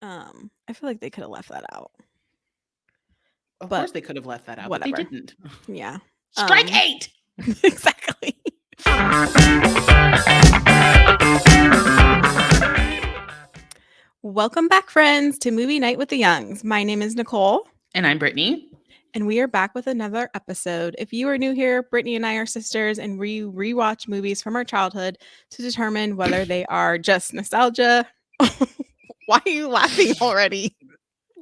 I feel like they could have left that out, Of but course, they could have left that out, but they whatever. didn't. Yeah. Strike 8! Exactly. Welcome back, friends, to Movie Night with the Youngs. My name is Nicole, And I'm Brittany. and we are back with another episode. If you are new here, Brittany and I are sisters, and we rewatch movies from our childhood to determine whether they are just nostalgia. Why are you laughing already?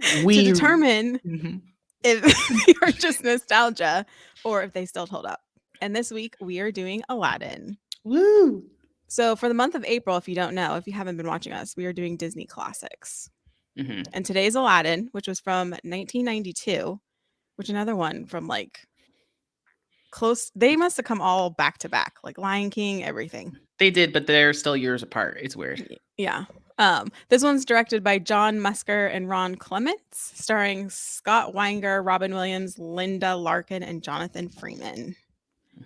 To We determine Mhm. if they are just nostalgia or if they still hold up. And this week we are doing Aladdin. Woo! So for the month of April, if you don't know, if you haven't been watching us, we are doing Disney classics. Mhm. And today's Aladdin, which was from 1992, which another one from like close. They must have come all back to back, like Lion King, everything. They did, but they're still years apart. It's weird. Yeah. This one's directed by John Musker and Ron Clements, starring Scott Weinger, Robin Williams, Linda Larkin, and Jonathan Freeman.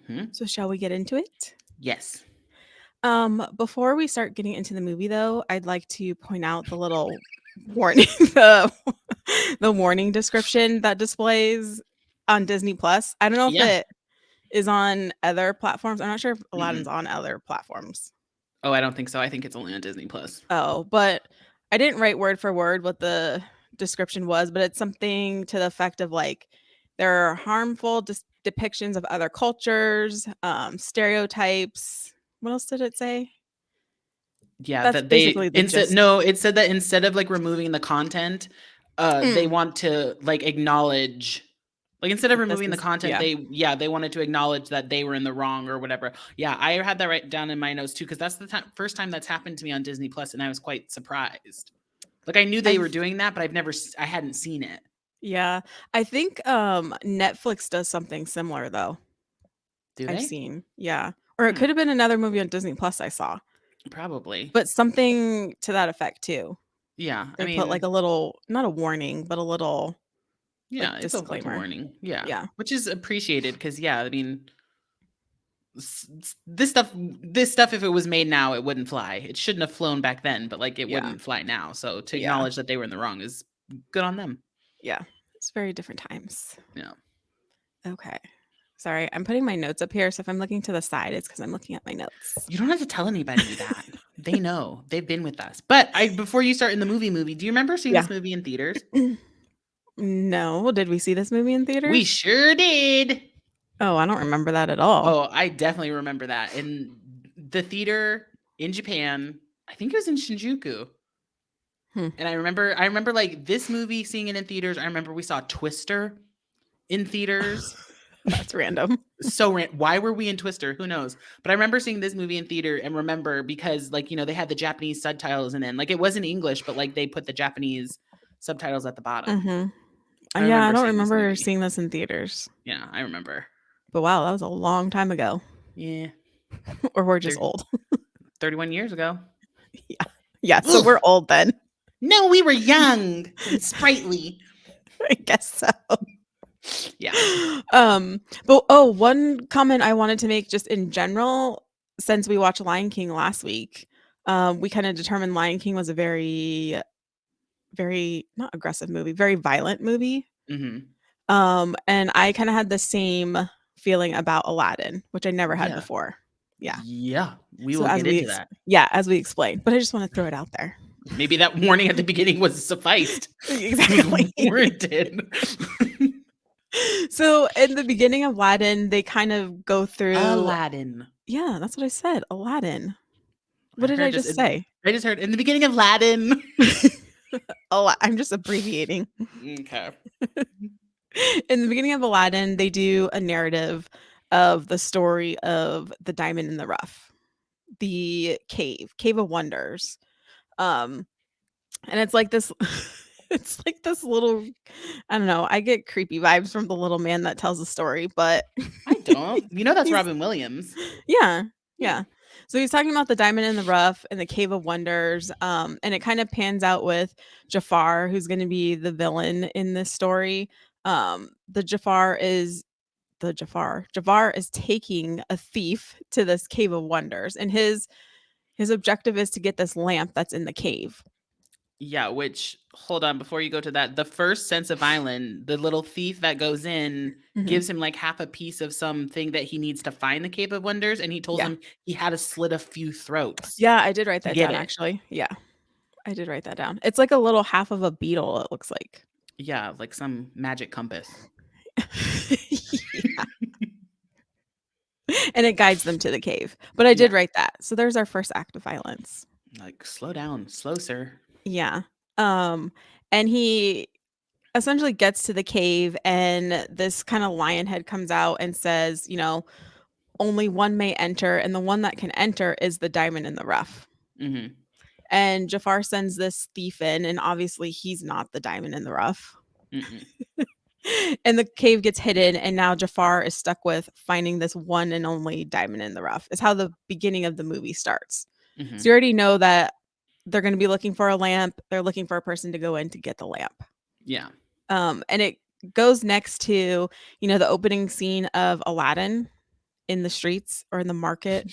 Mhm. So shall we get into it? Yes. Before we start getting into the movie though, I'd like to point out the little warning the warning description that displays on Disney Plus. I don't know if Yeah. it is on other platforms. I'm not sure if Aladdin's Mm-mm. on other platforms. Oh, I don't think so. I think it's only on Disney Plus. Oh, but I didn't write word for word what the description was, but it's something to the effect of like there are harmful depictions of other cultures, stereotypes. What else did it say? Yeah, That's that they basically the instead gist. no, it said that instead of like removing the content, they Mm, want to like acknowledge like instead of that this removing the is content, yeah. they wanted to acknowledge that they were in the wrong or whatever. Yeah, I had that right down in my notes too because that's the first time that's happened to me on Disney Plus, and I was quite surprised. Like I knew they I were doing that, but I hadn't seen it. yeah. I think Netflix does something similar though. Do I've they? seen. Yeah. Or it Hmm, could have been another movie on Disney Plus I saw. probably. But something to that effect too. Yeah, I They put like mean, a little not a warning, but a little like yeah, it's like a disclaimer. warning. Yeah, Yeah. which is appreciated because yeah, I mean, this stuff if it was made now it wouldn't fly. It shouldn't have flown back then, but like it Yeah. wouldn't fly now. So to Yeah. acknowledge that they were in the wrong is good on them. Yeah. It's very different times. Yeah. Okay. Sorry, I'm putting my notes up here. So if I'm looking to the side, it's because I'm looking at my notes. You don't have to tell anybody that. They know. They've been with us. But I before you start in the movie, do you remember seeing Yeah. this movie in theaters? No. Did we see this movie in We theaters? sure did. Oh, I don't remember that at all. Oh, I definitely remember that. In the theater in Japan, I think it was in Shinjuku. Hmm. And I remember like this movie seeing it in theaters. I remember we saw Twister in theaters. That's random. Why were we in Twister? Who knows? But I remember seeing this movie in theater and remember because like, they had the Japanese subtitles and then like it wasn't English, but like they put the Japanese subtitles at the bottom. Mm-hmm. I Yeah, I remember don't seeing this remember movie. seeing this in theaters. Yeah, I remember. But wow, that was a long time ago. Yeah. Or we're just thir- old. 31 years ago. Yeah. Yeah, so Ugh. we're old then. No, we were young and sprightly. I guess so. Yeah. But one comment I wanted to make just in general, since we watched Lion King last week, we kind of determined Lion King was a very, very not aggressive movie, very violent movie. Hmm. And I kind of had the same feeling about Aladdin, which I never had Yeah. before. Yeah. Yeah. We So will get into that. as we explained, but I just want to throw it out there. Maybe that warning at the beginning was sufficed. It was Exactly. warranted. So in the beginning of Aladdin, they kind of go through. Aladdin. Yeah, that's what I said. Aladdin. I What did I heard just just say? I just heard in the beginning of Aladdin. I'm just abbreviating. Okay. In the beginning of Aladdin, they do a narrative of the story of the diamond in the rough, the cave of wonders. Um, and it's like this it's like this little I don't know, I get creepy vibes from the little man that tells the story, but I don't. That's he's Robin Williams. yeah, Yeah. yeah. So he's talking about the diamond in the rough and the cave of wonders. And it kind of pans out with Jafar, who's going to be the villain in this story. The Jafar is the Jafar. Jafar is taking a thief to this cave of wonders, and his objective is to get this lamp that's in the cave. Yeah, which hold on, before you go to that, the first sense of island, the little thief that goes in Mhm. gives him like half a piece of something that he needs to find the Cave of Wonders, and he tells Yeah. him he had to slit a few throats Yeah, I did write to that get down it. actually. Yeah, I did write that down. It's like a little half of a beetle, it looks like. Yeah, like some magic compass. Yeah, and it guides them to the cave. But I Yeah. did write that. So there's our first act of violence. Like, slow down, slow, sir. Yeah. Um, and he essentially gets to the cave and this kind of lion head comes out and says, only one may enter, and the one that can enter is the diamond in the rough. Mhm. And Jafar sends this thief in, and obviously he's not the diamond in the rough. Mm-mm. And the cave gets hidden, and now Jafar is stuck with finding this one and only diamond in the rough. Is how the beginning of the movie starts. So Mhm. you already know that they're going to be looking for a lamp. They're looking for a person to go in to get the lamp. Yeah. And it goes next to, the opening scene of Aladdin in the streets or in the market,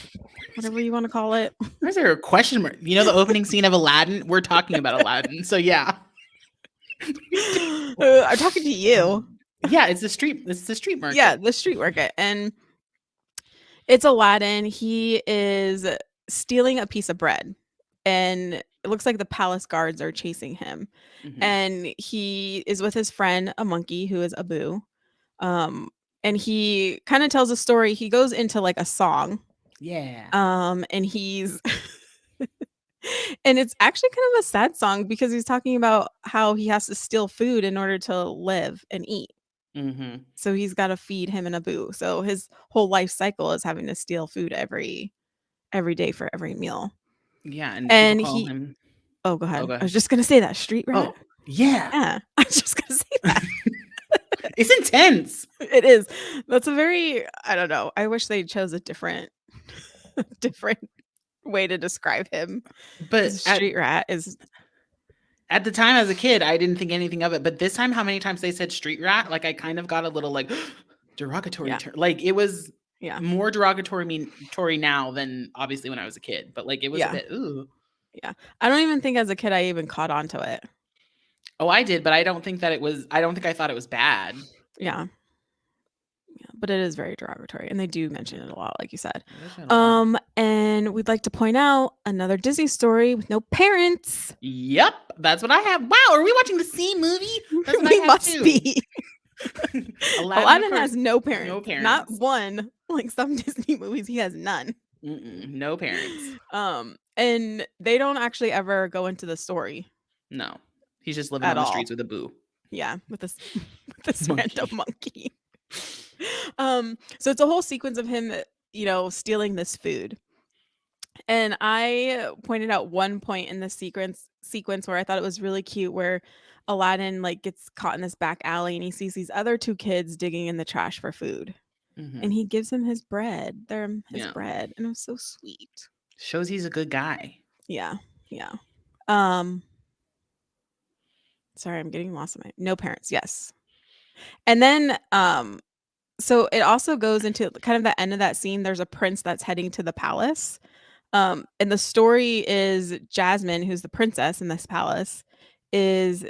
whatever you want to call it. Why is there a question mark? You know the opening scene of Aladdin? We're talking about Aladdin, so yeah. I'm talking to you. Yeah, it's the street Yeah, market. the street market. And it's Aladdin. He is stealing a piece of bread, and it looks like the palace guards are chasing him. Mhm. And he is with his friend, a monkey who is Abu. Um, and he kind of tells a story. He goes into like a song. Yeah. And he's and it's actually kind of a sad song because he's talking about how he has to steal food in order to live and eat. Mhm. So he's got to feed him and Abu. So his whole life cycle is having to steal food every day for every meal. Yeah, and people And call he him. oh, go Oh, ahead. go I was ahead. just gonna say that street rat. Oh, yeah. Yeah, I was just gonna say that. It's intense. It is. That's a very I don't know. I wish they chose a different way to describe him because But at street rat is at the time as a kid, I didn't think anything of it. But this time, how many times they said street rat, like I kind of got a little like derogatory yeah, term. Like it was yeah, more derogatory tory now than obviously when I was a kid. But like it was a yeah, bit ooh. yeah. I don't even think as a kid I even caught on to it. Oh, I did, but I don't think that it was. I don't think I thought it was bad. Yeah, yeah, but it is very derogatory, and they do mention Yeah, it a lot, like you said. they said a lot. And we'd like to point out another Disney story with no parents. Yep, that's what I have. Wow, are we watching the same movie? That's what I We have must too. be. Aladdin, of Aladdin course, has no no parents, not parents. one. Like some Disney movies, he has none. Mm-mm, no parents. And they don't actually ever go into the story No, he's just living at on the all. streets with a boo Yeah, with this with this random monkey. monkey. So it's a whole sequence of him, stealing this food. And I pointed out one point in the sequence where I thought it was really cute where Aladdin like gets caught in this back alley and he sees these other two kids digging in the trash for food. And Hmm. he gives him his bread. They're his Yeah, bread. And it was so sweet. shows he's a good guy. Yeah. Yeah. Um sorry, I'm getting lost in my no parents, yes. And then so it also goes into kind of the end of that scene. There's a prince that's heading to the palace. And the story is Jasmine, who's the princess in this palace, is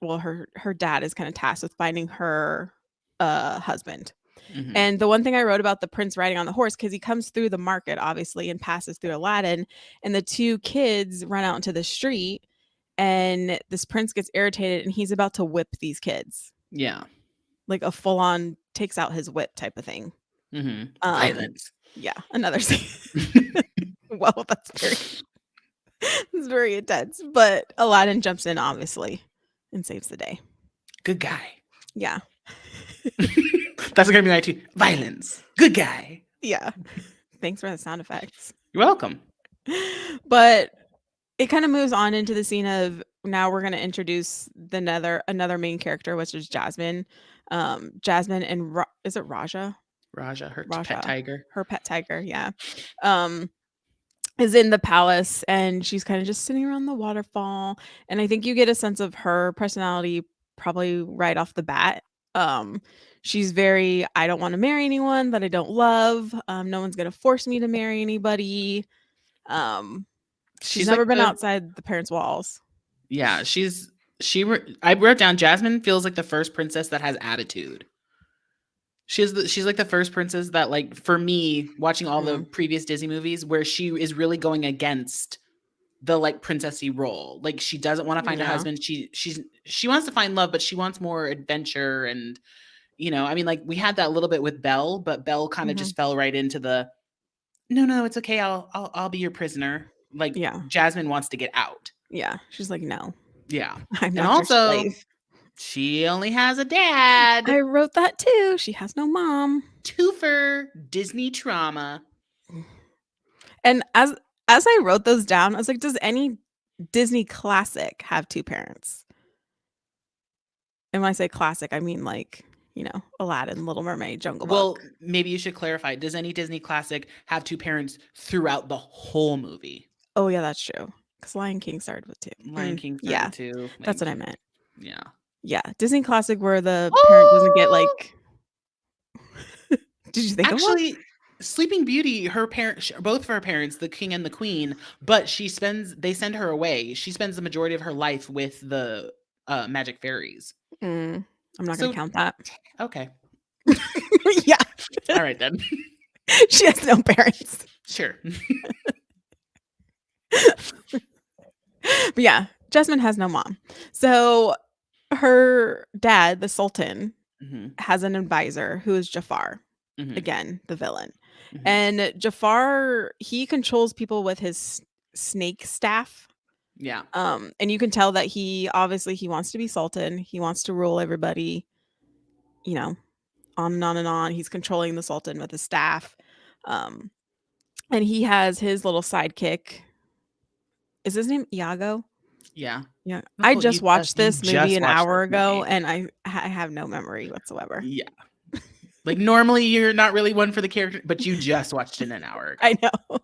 well, her dad is kind of tasked with finding her husband. Hmm. And the one thing I wrote about the prince riding on the horse, because he comes through the market, obviously, and passes through Aladdin, and the two kids run out into the street, and this prince gets irritated, and he's about to whip these kids, Yeah. like a full on takes out his whip type of thing. Hmm. Um, Violence. yeah, another scene. Well, it's very intense, but Aladdin jumps in obviously and saves the day. Good guy. Yeah. That's gonna be my two. Violence. Good guy. Yeah. Thanks for the sound effects. You're welcome. But it kind of moves on into the scene of now we're going to introduce another main character, which is Jasmine. Jasmine and is it Raja? Raja, her pet Raja, tiger. her pet tiger, yeah. Um is in the palace and she's kind of just sitting around the waterfall, and I think you get a sense of her personality probably right off the bat. um she's very, I don't want to marry anyone that I don't love. No one's going to force me to marry anybody. um she's She's never like been the outside the parents walls. Yeah, I wrote down Jasmine feels like the first princess that has attitude. She's like the first princess that, like, for me watching all the Mm, previous Disney movies where she is really going against the, like, princessy role. Like, she doesn't want to find a yeah. husband. She wants to find love, but she wants more adventure and, I mean, like, we had that a little bit with Belle, but Belle kind of Mhm. just fell right into the no, no, it's okay. I'll be your prisoner. Like, Yeah. Jasmine wants to get out. Yeah. She's like, "No, Yeah. I'm And not your also, slave." she only has a dad. I wrote that too. She has no mom. Twofer Disney trauma. And as I wrote those down, I was like, "Does any Disney classic have 2 parents?" And when I say classic, I mean, like, Aladdin, Little Mermaid, Jungle Well, Book. maybe you should clarify. Does any Disney classic have two parents throughout the whole movie? Oh, yeah, that's true. Because Lion King started with 2. Lion King Yeah, started too. that's what Like, I meant. yeah. Yeah, Disney classic where the parent doesn't get, Oh, like did you think of one? actually, Sleeping Beauty, her parents, both of her parents, the king and the queen, but they send her away. She spends the majority of her life with the magic fairies. Mm, I'm not gonna So, count that. okay. Yeah, All right, then. she has no parents. Sure. But yeah, Jasmine has no mom. So her dad, the Sultan, Hmm. has an advisor who is Jafar, Hmm. again, the villain. Hmm. And Jafar, he controls people with his snake staff. Yeah. And you can tell that he wants to be Sultan. He wants to rule everybody, you know, on and on and on. He's controlling the Sultan with his staff. Um, and he has his little sidekick. Is his name Iago? Yeah. Yeah. I Nicole, just watched you this movie just an watched hour this ago movie. and I have no memory whatsoever. Yeah. Like, normally you're not really one for the character, but you just watched it an hour I ago. know.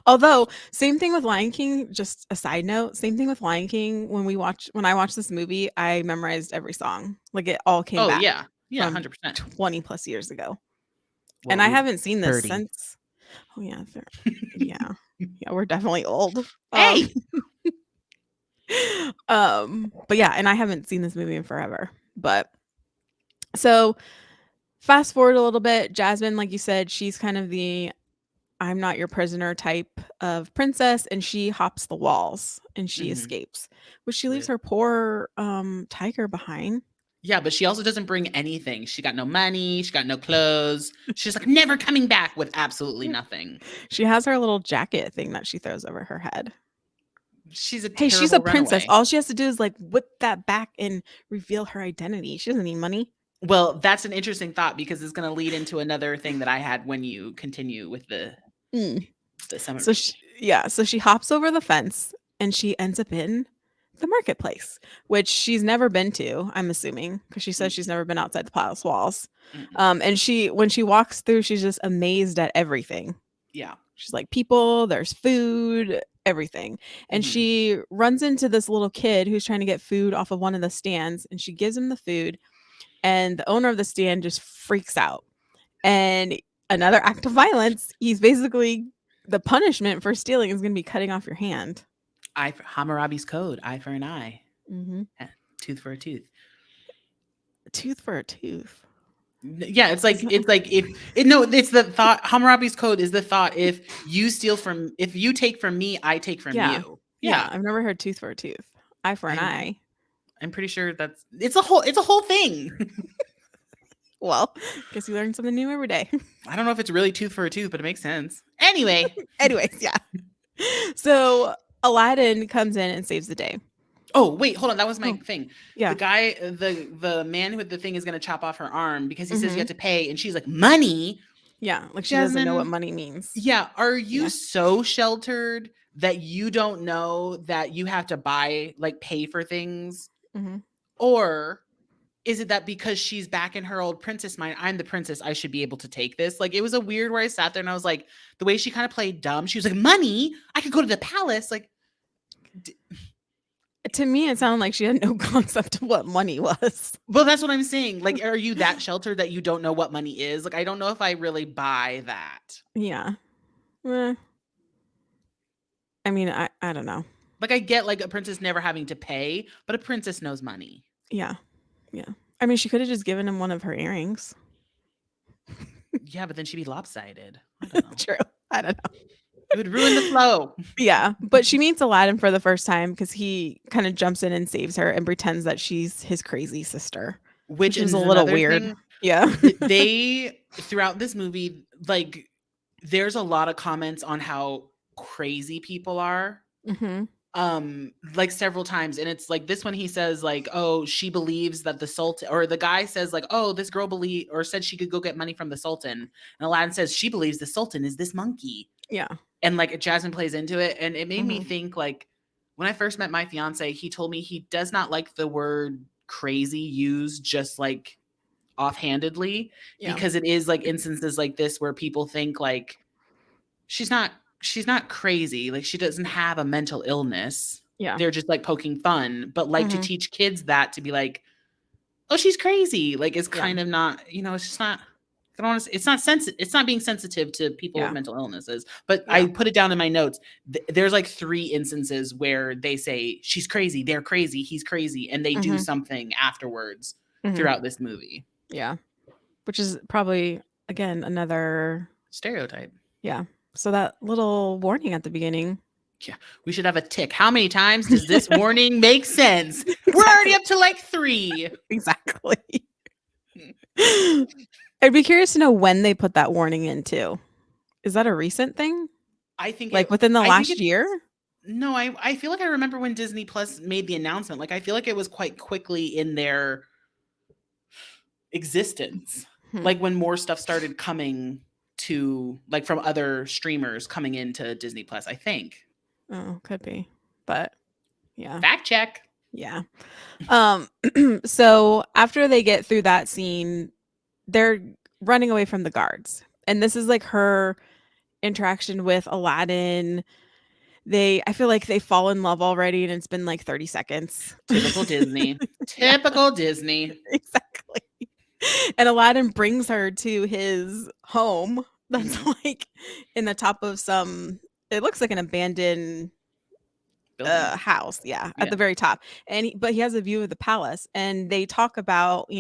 Although, same thing with Lion King, just a side note, same thing with Lion King. When I watched this movie, I memorized every song. Like it all came Oh, back yeah. Yeah, from 100%. 20 plus years ago. And Well, I we haven't seen this 30. since oh yeah, yeah. Yeah, we're definitely old. Hey! But yeah, and I haven't seen this movie in forever. But so fast forward a little bit, Jasmine, like you said, she's kind of the I'm not your prisoner type of princess, and she hops the walls and she Mhm. escapes. But she leaves Rip. her poor tiger behind. Yeah, but she also doesn't bring anything. She got no money, she got no clothes. She's, like, never coming back with absolutely nothing. She has her little jacket thing that she throws over her head. She's a Hey, she's a terrible princess. runaway. All she has to do is like whip that back and reveal her identity. She doesn't need money. Well, that's an interesting thought because it's gonna lead into another thing that I had when you continue with Mm. the So summary. so she hops over the fence and she ends up in the marketplace, which she's never been to, I'm assuming, because she says she's Mm-mm, never been outside the palace walls. mm-mm. And when she walks through, she's just amazed at everything. Yeah. She's like, people, there's food, everything. And Mhm. she runs into this little kid who's trying to get food off of one of the stands, and she gives him the food, and the owner of the stand just freaks out. And another act of violence, he's basically the punishment for stealing is going to be cutting off your hand. Hammurabi's code, eye for an eye, Hmm. eh, tooth for a tooth. A tooth for a tooth. Yeah, Is that, it's like if it no, it's the thought. Hammurabi's code is the thought. If you take from me, I take from yeah. you. Yeah. Yeah, I've never heard tooth for a tooth. Eye for an I'm eye. I'm pretty sure it's a whole thing. Well, guess you learn something new every day. I don't know if it's really tooth for a tooth, but it makes sense. Anyway, Anyways, yeah. So Aladdin comes in and saves the day. oh wait, hold on, that was my Oh, thing. yeah. The man with the thing is gonna chop off her arm because he says you Hmm. have to pay, and she's like, money, Yeah. Like she doesn't know what Jasmine. money means. Yeah, are you Yeah. so sheltered that you don't know that you have to pay for things? Hmm. Or is it that because she's back in her old princess mind, I'm the princess, I should be able to take this? Like, it was a weird where I sat there and I was like, the way she kind of played dumb, she was like, money, I could go to the palace. Like, d- To me, it sounded like she had no concept of what money was. well, that's what I'm saying. Like, are you that sheltered that you don't know what money is? Like, I don't know if I really buy that. Yeah. Eh, I mean, I don't know. Like, I get, like, a princess never having to pay, but a princess knows money. Yeah. Yeah. I mean, she could have just given him one of her earrings. Yeah, but then she'd be lopsided. I don't know. True. I don't know. It would ruin the flow. Yeah, but she meets Aladdin for the first time because he kind of jumps in and saves her and pretends that she's his crazy sister, Which which was a is little another weird. thing. Yeah. They throughout this movie, like, there's a lot of comments on how crazy people are. Mhm. Like several times, and it's like this one he says like, oh, she believes that the sultan, or the guy says like, oh, this girl believe or said she could go get money from the sultan, and Aladdin says she believes the sultan is this monkey. Yeah. And like Jasmine plays into it, and it made me Mhm. think like when I first met my fiance, he told me he does not like the word crazy used just like offhandedly, Yeah. because it is like instances like this where people think like she's not crazy, like she doesn't have a mental illness. Yeah. They're just like poking fun, but like to Mhm. teach kids that to be like, oh, she's crazy, like it's Yeah. kind of not, it's just not. I don't want to. It's not it's not being sensitive to people with Yeah. mental illnesses. But I Yeah. put it down in my notes. There's like 3 instances where they say she's crazy, they're crazy, he's crazy, and they do Mhm. something afterwards Mhm. throughout this movie. Yeah. Which is probably again another Stereotype. yeah. So that little warning at the beginning. Yeah, we should have a tick. How many times does this warning make sense? We're already Exactly. up to like 3. Exactly. I'd be curious to know when they put that warning in too. Is that a recent thing? I think it. Like within the I think last it's year? no. I feel like I remember when Disney Plus made the announcement. Like I feel like it was quite quickly in their existence. Hmm. Like when more stuff started coming to like from other streamers coming into Disney Plus. I think. Oh, could be. But yeah. Fact check. Yeah. Um so after they get through that scene, they're running away from the guards. And this is like her interaction with Aladdin. I feel like they fall in love already and it's been like 30 seconds. Typical Disney. Yeah, Typical Disney. exactly. And Aladdin brings her to his home that's like in the top of some it looks like an abandoned Building. house, yeah, at Yeah. the very top. But he has a view of the palace and they talk about,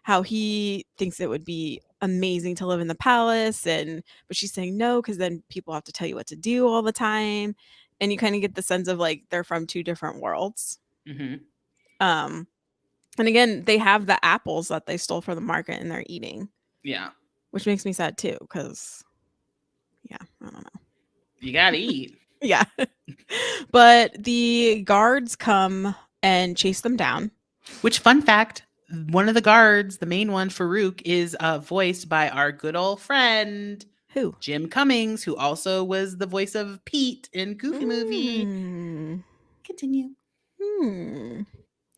how he thinks it would be amazing to live in the palace but she's saying no cuz then people have to tell you what to do all the time. And you kind of get the sense of like they're from two different worlds. Mm-hmm. Um and again, they have the apples that they stole from the market and they're eating, Yeah. which makes me sad too cuz yeah, I don't know. You gotta eat. Yeah. But the guards come and chase them down. Which, fun fact, one of the guards, the main one, Farouk, is voiced by our good old friend Who? Jim Cummings, who also was the voice of Pete in Goofy Movie. Mm. Continue. Hmm.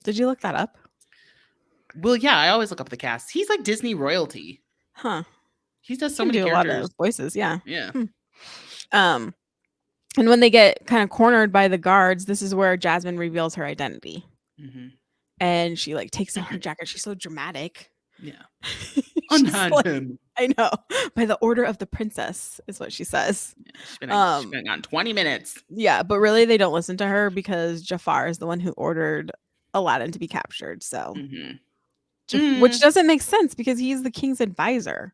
Did you look that up? Well, yeah, I always look up the cast. He's like Disney royalty. Huh. He does You so can many do a lot characters. of voices, yeah. Yeah. Hmm. Um, and when they get kind of cornered by the guards, this is where Jasmine reveals her identity. Mm-hmm. And she like takes off her jacket. She's so dramatic. Yeah. She's Unhand like, him. I know. By the order of the princess is what she says. Yeah, she's been on 20 minutes. Yeah, but really they don't listen to her because Jafar is the one who ordered Aladdin to be captured. So, which doesn't make sense because he's the king's advisor.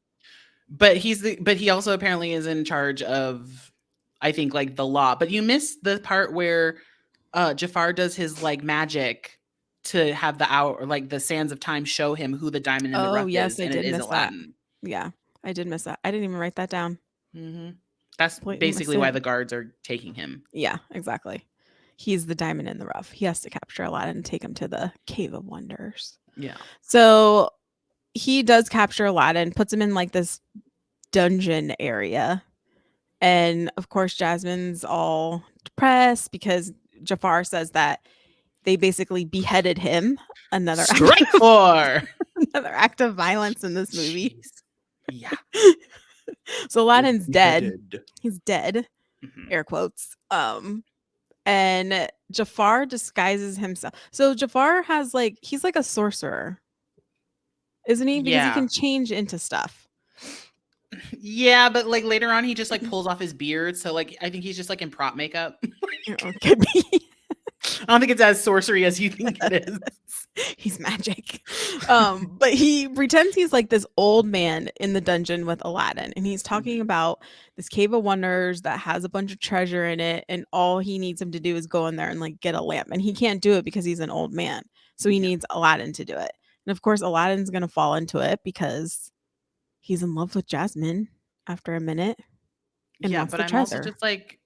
But he also apparently is in charge of, I think, like the law. But you missed the part where Jafar does his like magic to have the hour, or like the sands of time show him who the diamond in the Oh, rough yes, is, I and it did is miss that. Aladdin. Yeah, I did miss that. I didn't even write that down. Mm-hmm. That's Completely missed basically why it. the guards are taking him. Yeah, exactly. He's the diamond in the rough. He has to capture Aladdin and take him to the Cave of Wonders. Yeah. So he does capture Aladdin, puts him in like this dungeon area. And of course, Jasmine's all depressed because Jafar says that they basically beheaded him. Another Strike four. another act of violence in this movie. Jeez. Yeah. So Aladdin's dead. Beheaded. He's dead. Mhm. Air quotes. And Jafar disguises himself. So Jafar has like he's like a sorcerer, isn't he? Because he Yeah. can change into stuff. Yeah, but like later on, he just like pulls off his beard. So like, I think he's just like in prop makeup. Could be. I don't think it's as sorcery as you think it is. He's magic. But he pretends he's like this old man in the dungeon with Aladdin, and he's talking Mhm. about this cave of wonders that has a bunch of treasure in it, and all he needs him to do is go in there and like get a lamp, and he can't do it because he's an old man, so he Yeah. needs Aladdin to do it. And of course, Aladdin's gonna fall into it because he's in love with Jasmine after a minute and Yeah, wants but the I'm also treasure. just like,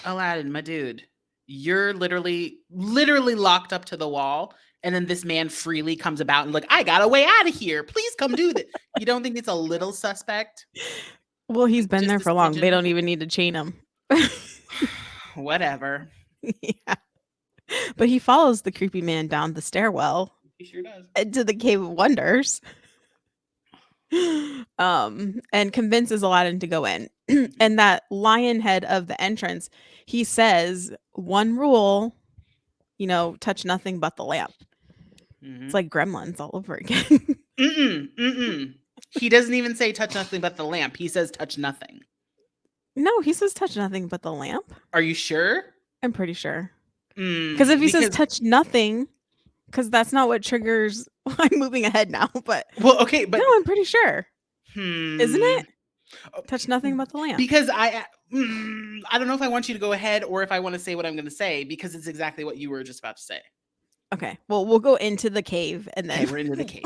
Aladdin, my dude, you're literally locked up to the wall, and then this man freely comes about and like, I got a way out of here. Please come do that. You don't think it's a little suspect? Well, he's been Just there a for long. They smidgen? don't even need to chain him. Whatever. Yeah. But he follows the creepy man down the stairwell He sure does. into the Cave of Wonders, and convinces Aladdin to go in. Mhm. And that lion head of the entrance, he says, "One rule, touch nothing but the lamp." It's Mhm. like Gremlins all over again. Mm-mm, mm-mm. He doesn't even say touch nothing but the lamp. He says touch nothing. No, he says, "Touch nothing but the lamp." Are you sure? I'm pretty sure. Because if he says, Because "Touch nothing," because that's not what triggers. I'm moving ahead now, but well, okay, no, but I'm pretty sure. Isn't hmm. it? Touch nothing but the lamp. Because I don't know if I want you to go ahead or if I want to say what I'm going to say because it's exactly what you were just about to say. Okay. Well, we'll go into the cave and Okay, then we're into the cave.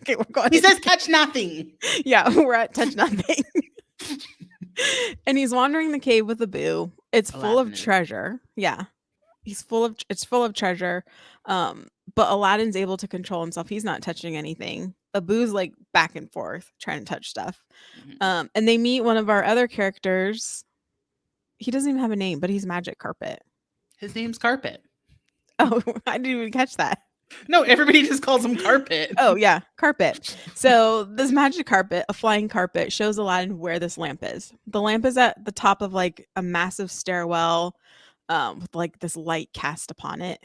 okay, we're going He into says the cave. touch nothing. Yeah, we're at touch nothing. And he's wandering the cave with Abu. It's full of Aladdin is. treasure. Yeah. It's full of treasure. But Aladdin's able to control himself. He's not touching anything. Abu's like back and forth trying to touch stuff. Mhm. And they meet one of our other characters. He doesn't even have a name, but he's Magic Carpet. His name's Carpet. Oh, I didn't even catch that. No, everybody just calls him Carpet. Oh, yeah, carpet. So, this magic carpet, a flying carpet, shows Aladdin where this lamp is. The lamp is at the top of like a massive stairwell, with like this light cast upon it.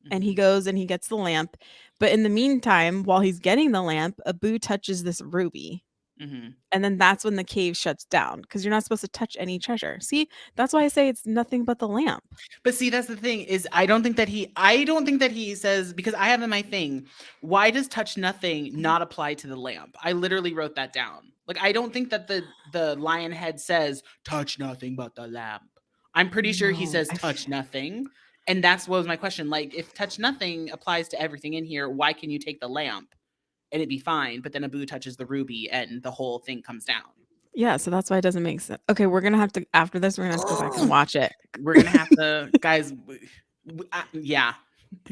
And he Mhm. goes and he gets the lamp. But in the meantime, while he's getting the lamp, Abu touches this ruby. Mhm. And then that's when the cave shuts down because you're not supposed to touch any treasure. See, that's why I say it's nothing but the lamp. But see, that's the thing is I don't think that he says because I have in my thing, why does touch nothing not apply to the lamp? I literally wrote that down. Like I don't think that the lion head says touch nothing but the lamp. I'm pretty sure he No, says touch nothing. And that's what was my question. Like if touch nothing applies to everything in here, why can you take the lamp and it'd be fine, but then Abu touches the ruby and the whole thing comes down? yeah, so that's why it doesn't make sense. Okay, we're gonna have to after this, we're gonna have to go back and watch it. We're gonna have to, guys. Yeah,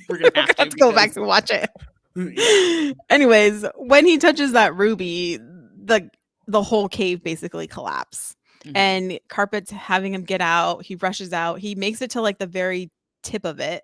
we're gonna We're have gonna have to to go back because and watch it. yeah. Anyways, when he touches that ruby, the whole cave basically collapse. Mhm. And Carpet's having him get out. He rushes out. He makes it to like the very tip of it.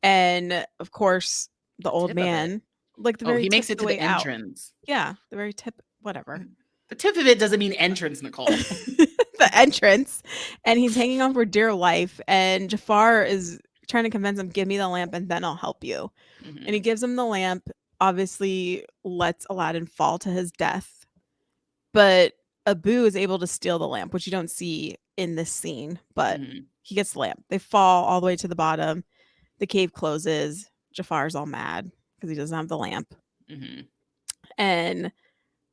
And of course, the The old tip of it. man, like the Oh, very he tip makes of it the to the way out. entrance. Yeah, the very tip, whatever. The tip of it doesn't mean entrance, Nicole. The entrance. And he's hanging on for dear life. And Jafar is trying to convince him, give me the lamp and then I'll help you. And he Mhm. gives him the lamp, obviously lets Aladdin fall to his death. But Abu is able to steal the lamp, which you don't see in this scene, but Mhm. he gets the lamp. They fall all the way to the bottom. The cave closes. Jafar's all mad because he doesn't have the lamp. Mhm. And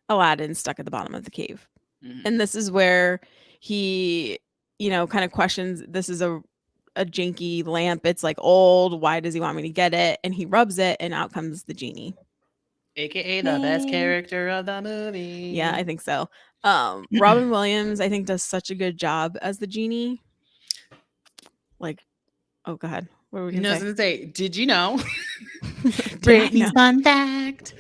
Aladdin's stuck at the bottom of the cave. And Mhm. this is where he, kind of questions this is a janky lamp. It's like old. Why does he want me to get it? And he rubs it, and out comes the genie. AKA the best Hey. character of the Yeah, I movie. think so. Robin Williams, I think, does such a good job as the genie. Like, oh god, what were we gonna No, I was say? gonna say, did you know? Did I know? Brittany's fun fact.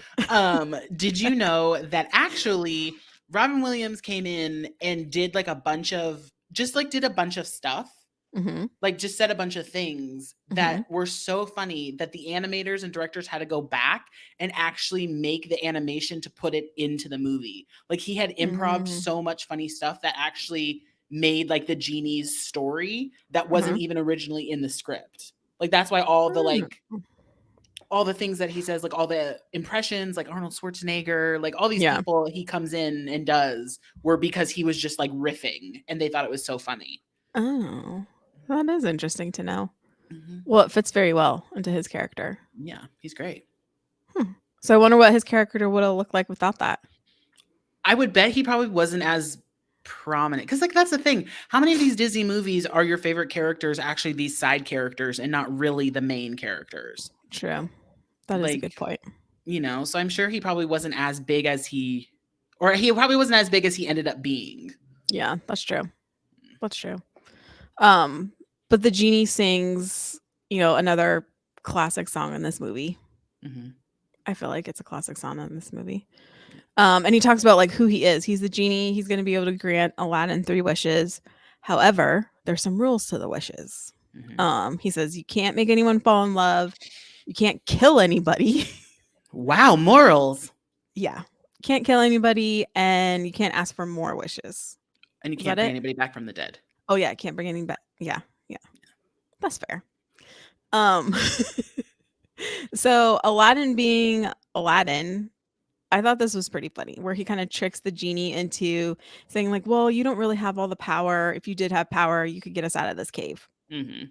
Did you know that actually Robin Williams came in and did like a bunch of did a bunch of stuff, Mhm. like just said a bunch of things that Mhm. were so funny that the animators and directors had to go back and actually make the animation to put it into the movie. Like he had improv Mm. so much funny stuff that actually made like the genie's story that wasn't Mhm. even originally in the script. Like that's why all the Mm. all the things that he says, like all the impressions, like Arnold Schwarzenegger, like all these Yeah. people he comes in and does were because he was just like riffing and they thought it was so funny. Oh, that is interesting to know. Mhm. Well, it fits very well into his character. Yeah, he's great. Hmm. So I wonder what his character would have looked like without that. I would bet he probably wasn't as prominent because, like, that's the thing. How many of these Disney movies are your favorite characters actually these side characters and not really the main characters? True. That is a Like, good point. so I'm sure he probably wasn't as big as or he probably wasn't as big as he ended up being. Yeah, that's true. That's true. Um, but the genie sings, another classic song in this movie. Hmm. I feel like it's a classic song in this movie. And he talks about like who he is. He's the genie. He's going to be able to grant Aladdin 3 wishes. However, there's some rules to the wishes. Hmm. He says you can't make anyone fall in love. You can't kill anybody. Wow, morals. Yeah, can't kill anybody, and you can't ask for more wishes. And you Is can't that bring it? anybody back from the dead. Oh yeah, can't bring any back. Yeah, yeah, that's fair. Um, so Aladdin being Aladdin, I thought this was pretty funny, where he kind of tricks the genie into saying like, "Well, you don't really have all the power. If you did have power, you could get us out of this cave." Hmm.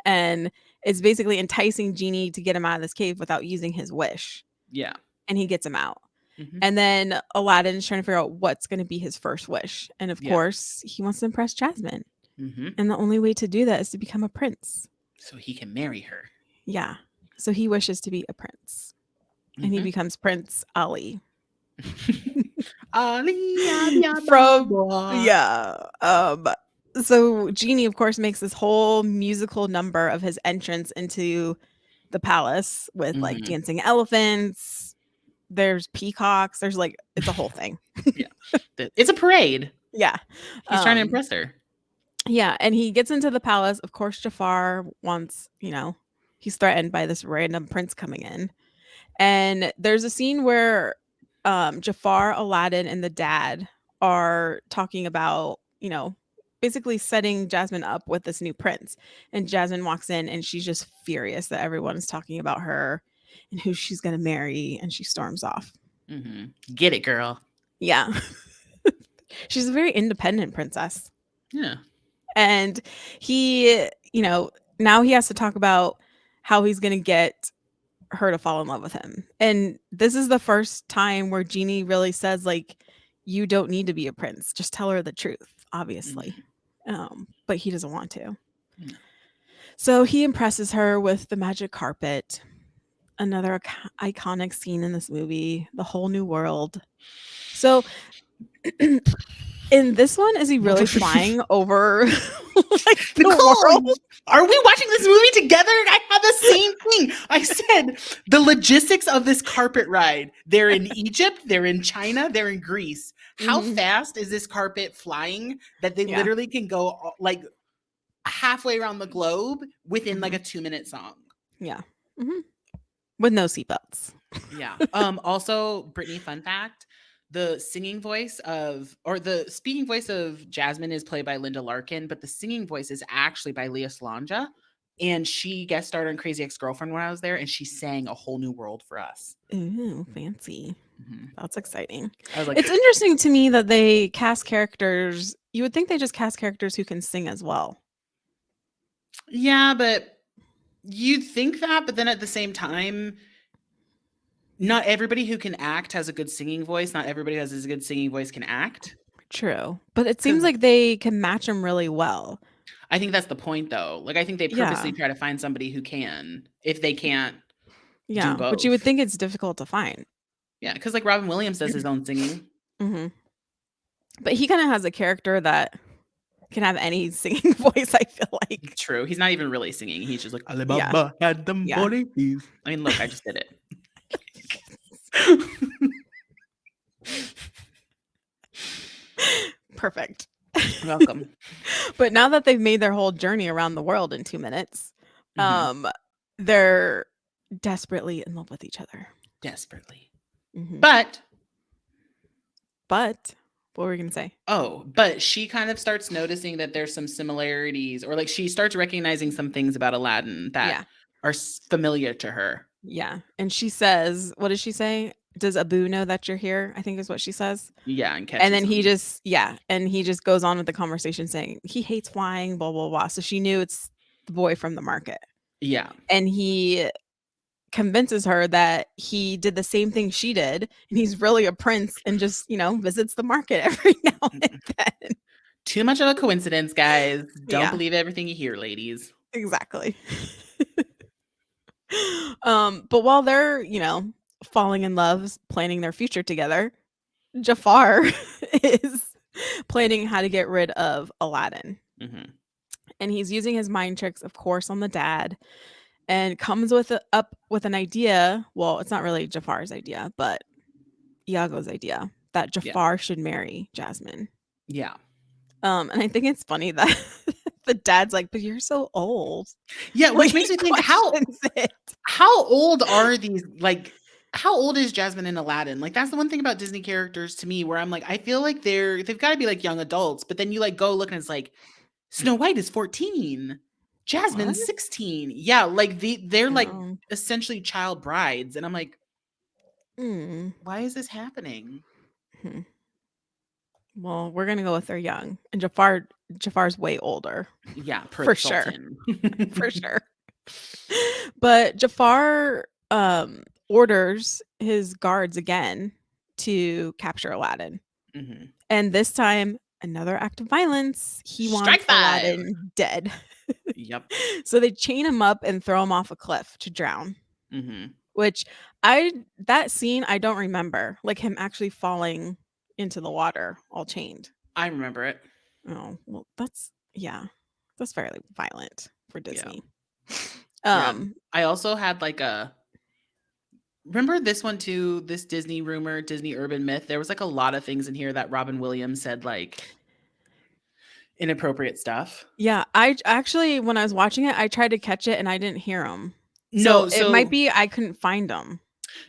And it's basically enticing genie to get him out of this cave without using his wish, Yeah. and he gets him out. Hmm. And then Aladdin's trying to figure out what's going to be his first wish, and of Yeah. course, he wants to impress Jasmine, Hmm. and the only way to do that is to become a prince. So he can marry her. Yeah, so he wishes to be a prince, and he Hmm. becomes Prince Ali. Ali, From yeah. So Genie, of course, makes this whole musical number of his entrance into the palace with like Hmm. dancing elephants. There's peacocks. There's like it's a whole thing. Yeah. It's a parade. Yeah. He's trying to Um impress her. yeah, and he gets into the palace. Of course, Jafar wants, he's threatened by this random prince coming in. And there's a scene where Jafar, Aladdin, and the dad are talking about, basically setting Jasmine up with this new prince. And Jasmine walks in and she's just furious that everyone's talking about her and who she's going to marry. And she storms off. Hmm. Get it, girl. Yeah. She's a very independent princess. Yeah. And he, now he has to talk about how he's going to get her to fall in love with him. And this is the first time where Genie really says like you don't need to be a prince. Just tell her the truth, obviously. Hmm. But he doesn't want to. No. So he impresses her with the magic carpet. Another iconic scene in this movie, the whole new world. So in this one, is he really flying over like the Nicole, world? are we watching this movie together? I had the same thing. I said the logistics of this carpet ride. They're in Egypt, they're in China, they're in Greece. How Mhm. fast is this carpet flying that they Yeah. literally can go like halfway around the globe within like Mhm. a 2-minute song? Yeah. Hmm. With no seatbelts. Yeah. Also, Brittany, fun fact, the speaking voice of Jasmine is played by Linda Larkin, but the singing voice is actually by Leah Salonja. And she guest starred on Crazy Ex-Girlfriend when I was there, and she sang A Whole New World for us. Ooh, fancy. Mhm. That's exciting. I was like, It's interesting to me that they cast characters. You would think they just cast characters who can sing as well. yeah, but you'd think that, but then at the same time, not everybody who can act has a good singing voice. Not everybody who has a good singing voice can act. True. But it seems Because like they can match them really well. I think that's the point, though. Like, I think they Yeah. purposely try to find somebody who can, if they can't do Yeah. But you would both. think it's difficult to find. Yeah, because like Robin Williams does his own singing. Hmm. But he kind of has a character that can have any singing voice, I feel like. True. He's not even really singing. He's just like Yeah. Alibaba had them Yeah. bodies. I mean, look, I just did it. Perfect. Welcome. But now that they've made their whole journey around the world in 2 minutes, Mhm. they're desperately in love with each other. Desperately. Hmm. But But what were we gonna say? but she kind of starts noticing that there's some similarities, or like she starts recognizing some things about Aladdin that Yeah, are familiar to her. yeah. And she says, what does she say? Does Abu know that you're here? I think is what she says. Yeah, and And catches then he them. just, yeah, and he just goes on with the conversation saying he hates flying, blah blah blah. So she knew it's the boy from the market. Yeah. And he convinces her that he did the same thing she did and he's really a prince and just, visits the market every now and then. Too much of a coincidence, guys. Don't Yeah, believe everything you hear, ladies. exactly. But while they're, falling in love, planning their future together, Jafar is planning how to get rid of Aladdin. Hmm. And he's using his mind tricks, of course, on the dad and comes up with an idea. Well, it's not really Jafar's idea, but Iago's idea that Yeah. Jafar should marry Jasmine. Yeah. And I think it's funny that the dad's like, "But you're so old." Yeah, Like, which he makes me think questions it. how old are these, like, how old is Jasmine and Aladdin? Like, that's the one thing about Disney characters to me where I'm like, I feel like they've got to be like young adults, but then you like go look and it's like Snow White is 14, What? Jasmine's 16. Yeah, like they're like Oh. essentially child brides, and I'm like, Mm. why is this happening? Hmm. Well, we're gonna go with they're young, and Jafar's way older, Yeah, per for the sure, Sultan. for sure. But Jafar orders his guards again to capture Aladdin. Hmm. And this time, another act of violence. He Strike wants 5. Aladdin dead. Yep. So they chain him up and throw him off a cliff to drown, Hmm. which I that scene I don't remember, like him actually falling into the water all chained. I remember it. Oh, well, yeah. That's fairly violent for Yeah. Disney. Yeah. Um, I also had like a remember this one too, this Disney rumor, Disney urban myth. There was like a lot of things in here that Robin Williams said like inappropriate stuff. yeah, actually when I was watching it, I tried to catch it and I didn't hear him. So No, it might so be I couldn't find them.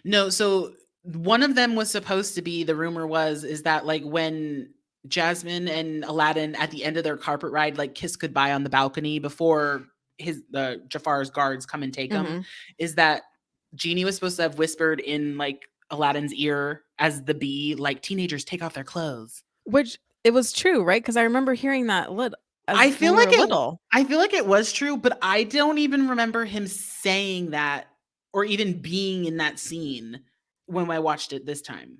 no, so one of them was supposed to be, the rumor was, is that like when Jasmine and Aladdin at the end of their carpet ride like kiss goodbye on the balcony before the Jafar's guards come and take him, Mhm. is that Genie was supposed to have whispered in like Aladdin's ear as the bee, like teenagers take off their clothes. Which it was true, right? Because I remember hearing that I as when feel we like were it little. I feel like it was true, but I don't even remember him saying that or even being in that scene when I watched it this time.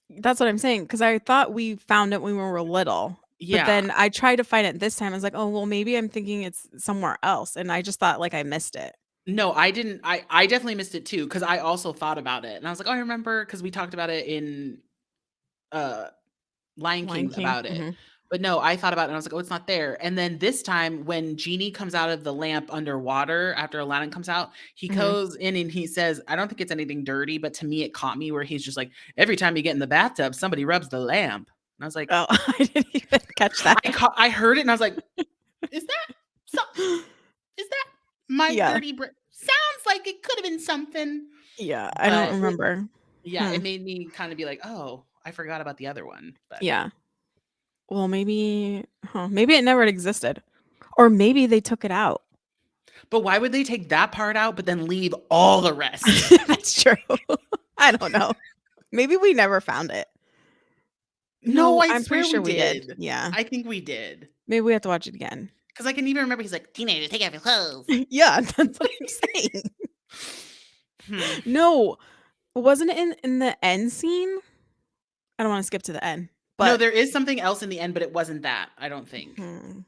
That's what I'm saying. Because I thought we found it when we were little, but Yeah. then I tried to find it this time. I was like, "Oh, well, maybe I'm thinking it's somewhere else," and I just thought, like, I missed it. No, I didn't. I definitely missed it too because I also thought about it and I was like, oh, I remember because we talked about it in uh Lion Lion King King? about it. Mhm, But no, I thought about it and I was like, oh, it's not there. And then this time when Genie comes out of the lamp underwater after Aladdin comes out, he mhm. goes in and he says, I don't think it's anything dirty, but to me it caught me where he's just like, every time you get in the bathtub, somebody rubs the lamp. And I was like, Oh, I didn't even catch that. I heard it and I was like, is that so is that my Yeah, dirty sounds like it could have been something. yeah, I don't But remember. yeah, Hmm, it made me kind of be like, "Oh, I forgot about the other one." But yeah. Well, maybe it never existed, or maybe they took it out. why would they take that part out but then leave all the rest? That's true. I don't know. Maybe we never found it. No, No, I I'm pretty swear we sure we did. did. Yeah. I think we did. Maybe we have to watch it again. Cuz I can even remember he's like, "Teenager, take off your clothes." Yeah, that's what I'm saying. Hmm. No, wasn't it in the end scene? I don't wanna skip to the end, No, but there is something else in the end, but it wasn't that, I don't think. hmm,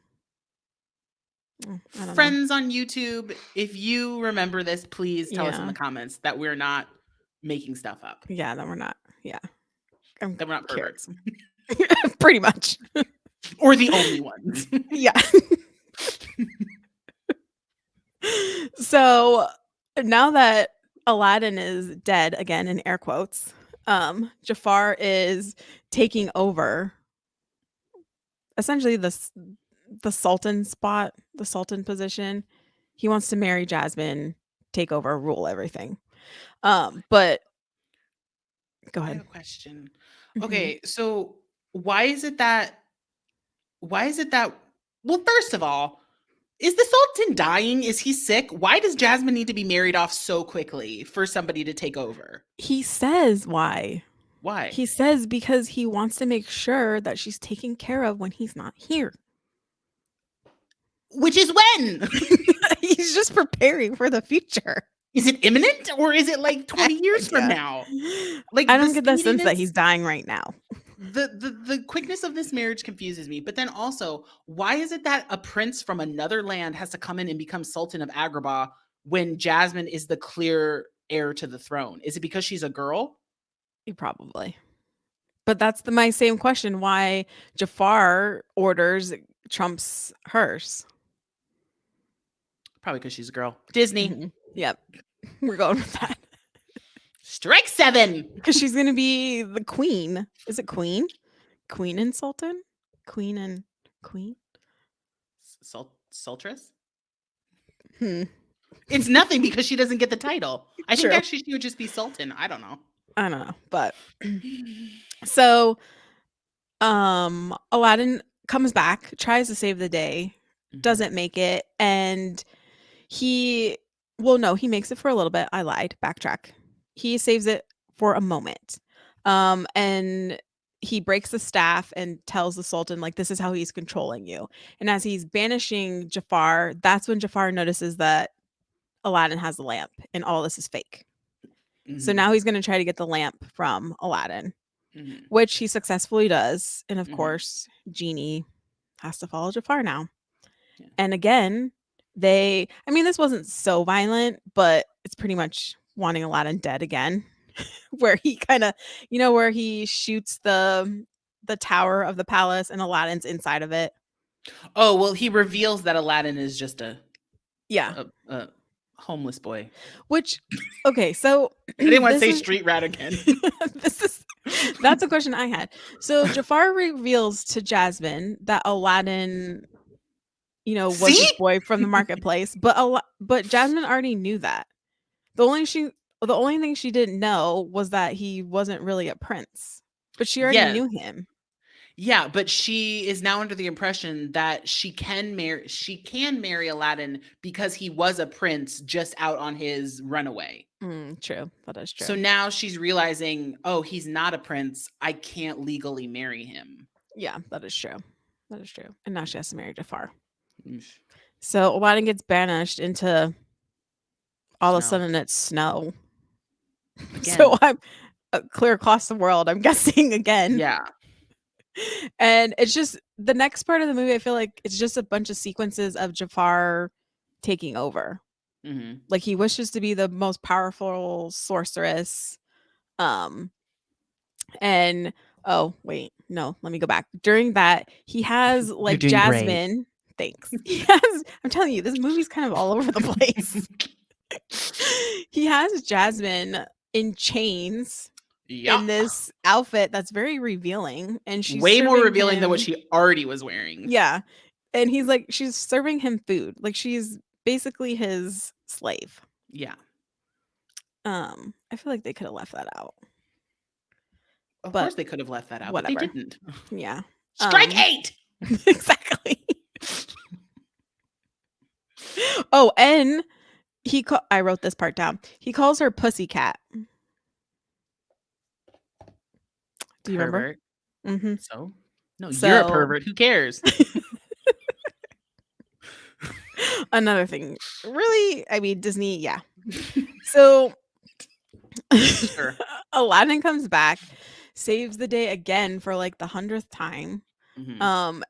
I don't know. Friends on YouTube, if you remember this, please tell us in Yeah. the comments that we're not making stuff up, Yeah, then we're not. Yeah. I'm that we're not perverts curious. Pretty much. or the only ones. Yeah. So, now that Aladdin is dead, again in air quotes, Jafar is taking over essentially the sultan spot, the sultan position. He wants to marry Jasmine, take over, rule everything. But go I ahead. have a question. Mhm. Okay, so why is it that why is it that well, first of all, is the Sultan dying? Is he sick? Why does Jasmine need to be married off so quickly for somebody to take over? He says why. Why? He says because he wants to make sure that she's taken care of when he's not here. Which is when? He's just preparing for the future. Is it imminent or is it like I 20 have no years from idea. now? I Like the don't get the sense that he's speediness, dying right now. the quickness of this marriage confuses me. But then also, why is it that a prince from another land has to come in and become Sultan of Agrabah when Jasmine is the clear heir to the throne? Is it because she's a girl? Probably. But that's my same question. Why Jafar orders trumps hers? Probably because she's a girl. Disney. Yep. We're going with that. Strike 7. Because she's going to be the queen. Is it queen? Queen and sultan? Queen and queen? Sultress? Hmm. It's nothing because she doesn't get the title. I think True. actually she would just be Sultan. I don't know. I don't know. But so Aladdin comes back, tries to save the day, doesn't make it, and he no, he makes it for a little bit. I lied. Backtrack. He saves it for a moment. And he breaks the staff and tells the sultan like this is how he's controlling you. And as he's banishing Jafar, that's when Jafar notices that Aladdin has the lamp and all this is fake. So now he's going to try to get the lamp from Aladdin, which he successfully does. And of course, Genie has to follow Jafar now. Yeah. And again, this wasn't so violent, but it's pretty much wanting Aladdin dead again, where he kind of, where he shoots the tower of the palace and Aladdin's inside of it. Oh, well, he reveals that Aladdin is just Yeah. a homeless boy. Which, okay, so I didn't want to say street rat again. That's a question I had. So Jafar reveals to Jasmine that Aladdin, was this boy from the marketplace, but Jasmine already knew that. The only thing she didn't know was that he wasn't really a prince, but she already Yes. knew him. Yeah, but she is now under the impression that she can marry Aladdin because he was a prince just out on his runaway. True. That is true. So now she's realizing, oh, he's not a prince. I can't legally marry him. Yeah, that is true. That is true. And now she has to marry Jafar. Oof. So Aladdin gets banished into all of a Snow. sudden it's snow. Again. So I'm clear across the world, I'm guessing again. Yeah. And it's just the next part of the movie, I feel like it's just a bunch of sequences of Jafar taking over. Like he wishes to be the most powerful sorceress. And oh wait, no, let me go back. During that, he has like doing great. Jasmine. Thanks. He has, I'm telling you, this movie's kind of all over the place. He has Jasmine in chains in this outfit that's very revealing, and she's way more serving revealing than what him- she already was wearing. Yeah, and he's like, she's serving him food, like she's basically his slave. Yeah. I feel like they could have left that out. Of But course they could have left that out, whatever. but they didn't. Yeah. Strike 8. Exactly. Oh, and I wrote this part down. He calls her Pussycat. Do you remember? Mm-hmm. So? No, you're a pervert. Who cares? Another thing. Really? I mean, Disney, yeah. So Sure. Aladdin comes back, saves the day again for like the 100th time.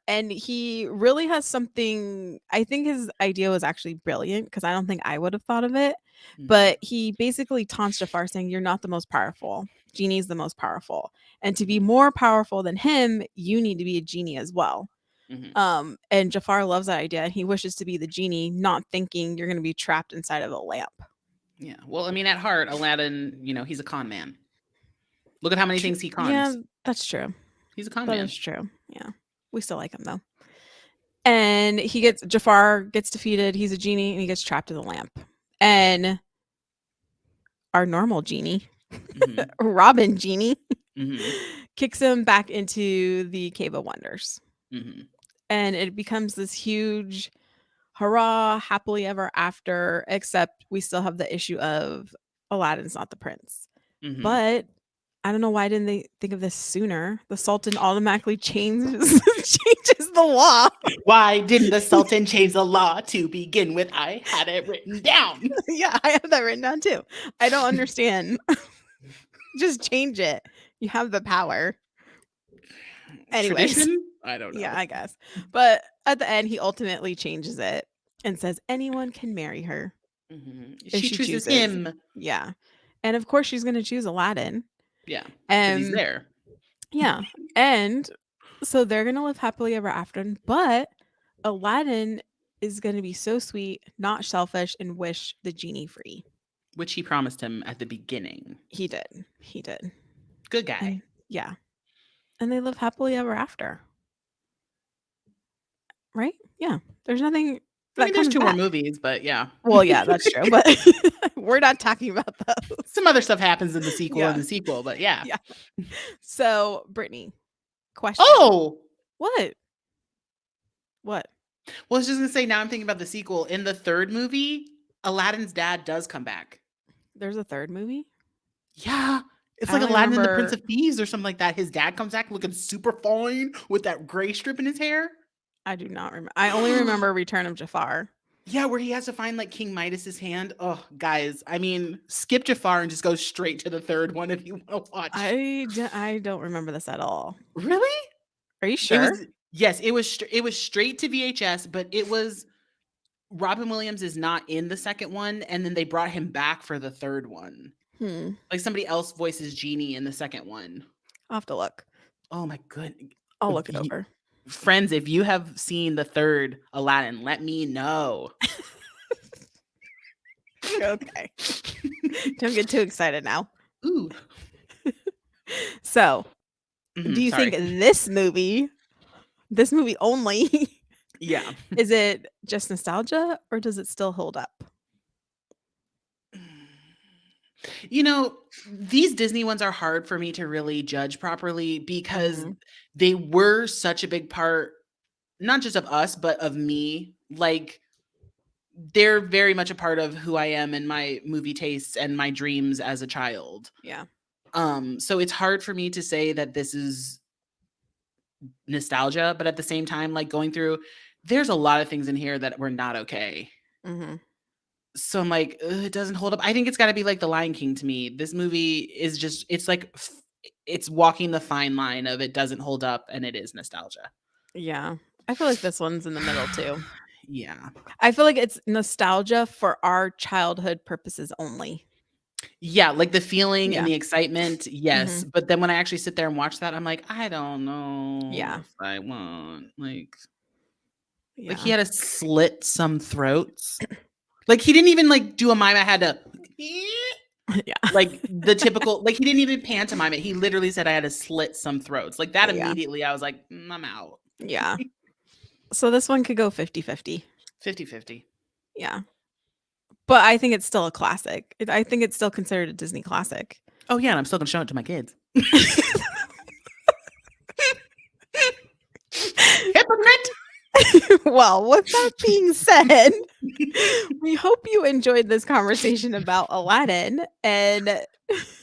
And he really has something. I think his idea was actually brilliant because I don't think I would have thought of it. But he basically taunts Jafar saying, "You're not the most powerful. Genie's the most powerful. And to be more powerful than him, you need to be a genie as well." And Jafar loves that idea, and he wishes to be the genie, not thinking you're going to be trapped inside of a lamp. Yeah. Well, I mean, at heart, Aladdin, he's a con man. Look at how many things he cons. Yeah, that's true. He's a con man. That is true. Yeah. We still like him though. And Jafar gets defeated. He's a genie and he gets trapped in the lamp. And our normal genie, Robin Genie, kicks him back into the Cave of Wonders. And it becomes this huge hurrah, happily ever after, except we still have the issue of Aladdin's not the prince. But I don't know why didn't they think of this sooner. The Sultan automatically changes changes the law. Why didn't the Sultan change the law to begin with? I had it written down. Yeah, I have that written down too. I don't understand. Just change it. You have the power. Anyways, Tradition? I don't yeah, know. I guess. But at the end, he ultimately changes it and says anyone can marry her if She she chooses chooses. him. Yeah. And of course, she's going to choose Aladdin. Yeah, because he's And there. yeah. And so they're going to live happily ever after. But Aladdin is going to be so sweet, not selfish, and wish the genie free. Which he promised him at the beginning. He did. He did. Good guy. And yeah. And they live happily ever after. Right? Yeah. There's nothing I that mean, there's comes 2 more back. movies, but yeah. Well, yeah, that's true, but we're not talking about those. Some other stuff happens in the sequel Yeah. and the sequel, but yeah. Yeah. So, Brittany, question. Oh! What? What? Well, I was just gonna say, now I'm thinking about the sequel. In the 3rd movie, Aladdin's dad does come back. There's a third movie? Yeah. It's I like only Aladdin and the Prince remember of Thieves or something like that. His dad comes back looking super fine with that gray strip in his hair. I do not remember. I only remember Return of Jafar. Yeah, where he has to find like King Midas's hand. Oh, guys, I mean, skip Jafar and just go straight to the 3rd one if you want to watch. I don't remember this at all. Really? Are you It sure? was yes, it was straight to VHS, but it was Robin Williams is not in the 2nd one, and then they brought him back for the 3rd one. Hmm. Like somebody else voices Genie in the 2nd one. I'll have to look. Oh my good I'll look it over. friends, if you have seen the 3rd Aladdin, let me know. Okay. Don't get too excited now. Ooh. So, do you Sorry. think this movie only, Yeah. is it just nostalgia or does it still hold up? You know, these Disney ones are hard for me to really judge properly because Mhm. they were such a big part, not just of us, but of me. Like, they're very much a part of who I am and my movie tastes and my dreams as a child. Yeah. So it's hard for me to say that this is nostalgia, but at the same time, like going through, there's a lot of things in here that were not okay. Mhm. So I'm like, "Ugh, it doesn't hold up." I think it's got to be like The Lion King to me. This movie is just, it's like, it's walking the fine line of it doesn't hold up and it is nostalgia. Yeah. I feel like this one's in the middle too. Yeah. I feel like it's nostalgia for our childhood purposes only. Yeah. Like the feeling and Yeah. the excitement. Yes. Mhm. But then when I actually sit there and watch that, I'm like, I don't know Yeah. if I want, like he Yeah. had to slit some throats. Like he didn't even like do a mime. I had to, Yeah. like the typical, like he didn't even pantomime it. He literally said I had to slit some throats. Like that Yeah. immediately, I was like, I'm out. Yeah. So this one could go 50-50. 50-50. Yeah. But I think it's still a classic. I think it's still considered a Disney classic. Oh yeah, and I'm still gonna show it to my kids. Hypocrite. Well, with that being said, we hope you enjoyed this conversation about Aladdin. And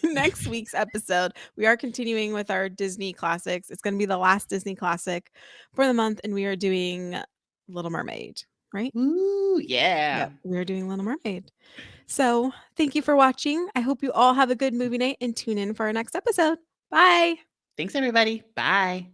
next week's episode, we are continuing with our Disney classics. It's going to be the last Disney classic for the month, and we are doing Little Mermaid, right? Ooh, yeah. Yep, we are doing Little Mermaid. So thank you for watching. I hope you all have a good movie night and tune in for our next episode. Bye. Thanks everybody. Bye.